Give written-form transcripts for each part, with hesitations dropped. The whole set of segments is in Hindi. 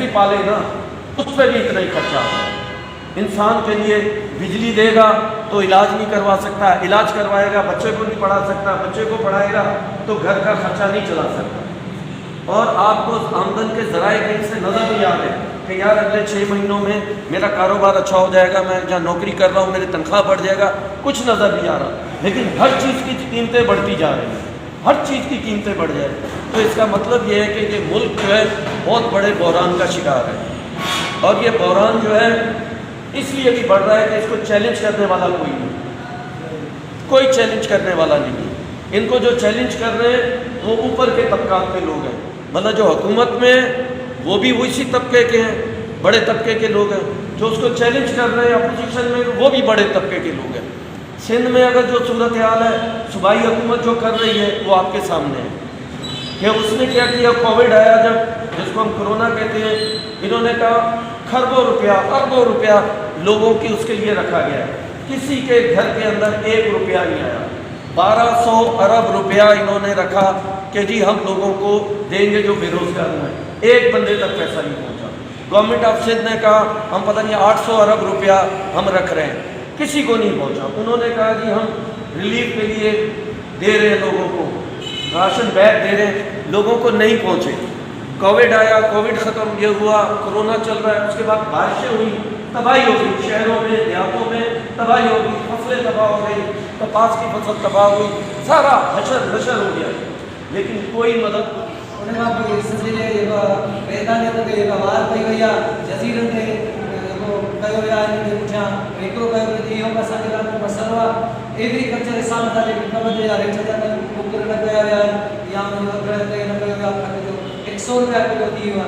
भी पाले ना, उस पर भी इतना ही खर्चा आता है। इंसान के लिए बिजली देगा तो इलाज नहीं करवा सकता, इलाज करवाएगा बच्चे को नहीं पढ़ा सकता, बच्चे को पढ़ाएगा तो घर का खर्चा नहीं चला सकता। और आपको आमदन के ज़राए कहीं से नज़र नहीं आ रहे कि यार अगले 6 महीनों में मेरा कारोबार अच्छा हो जाएगा, मैं जहाँ नौकरी कर रहा हूँ मेरी तनख्वाह बढ़ जाएगा, कुछ नज़र नहीं आ रहा। लेकिन हर चीज़ की कीमतें बढ़ती जा रही हैं, हर चीज़ की कीमतें बढ़ जाए, तो इसका मतलब ये है कि ये मुल्क जो है बहुत बड़े बहरान का शिकार है। और ये बहरान जो है इसलिए भी बढ़ रहा है कि इसको चैलेंज करने वाला कोई नहीं, कोई चैलेंज करने वाला नहीं है। इनको जो चैलेंज कर रहे हैं वो ऊपर के तबकात के लोग हैं, मतलब जो हुकूमत में वो भी उसी तबके के हैं, बड़े तबके के लोग हैं। जो उसको चैलेंज कर रहे हैं अपोजिशन में वो भी बड़े तबके के लोग हैं। सिंध में अगर जो सूरत हाल है, सूबाई हुकूमत जो कर रही है वो आपके सामने है कि उसने क्या किया। कोविड आया जब, जिसको हम कोरोना कहते हैं, इन्होंने कहा खरबों रुपया अरबों रुपया लोगों की उसके लिए रखा गया, किसी के घर के अंदर 1 रुपया नहीं आया। 1200 अरब रुपया इन्होंने रखा कि जी हम लोगों को देंगे जो बेरोजगार हैं, एक बंदे तक पैसा नहीं पहुंचा। गवर्नमेंट ऑफ सिंध ने कहा हम पता नहीं 800 अरब रुपया हम रख रहे हैं, किसी को नहीं पहुंचा। उन्होंने कहा जी हम रिलीफ के लिए दे रहे हैं, लोगों को राशन बैग दे रहे हैं, लोगों को नहीं पहुंचे। कोविड आया, कोविड ख़त्म, ये हुआ, कोरोना चल रहा है, उसके बाद बारिशें हुई, तबाही हो गई, शहरों में देहातों में तबाही हो गई, फसलें तबाह हो गई, कपास की फसल तबाह हुई, सारा हशर नशर हो गया, लेकिन कोई मदद एग्रीकल्चर हिसाब था लेकिन कब दे यार 1000 ऊपर न गया यार या मन अगर ते न गया आप खाते तो 100 रुपया को दी हुआ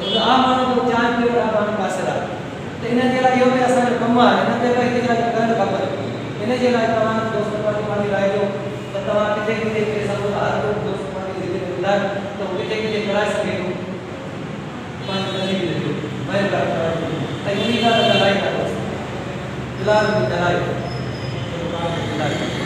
तो आ मानो तो चार के आ मानो पासरा तो इने जेला यो में असन कम्मा है न ते भाई जेला कर खबर इने जेला तमाम दोस्त पार्टी राय जो तमाम किते किते के सब हर दोस्त पार्टी दे मिला तो किते किते करा सके तो पांच नहीं दे मैं करता है तकनीका दलाई का दिलार दलाई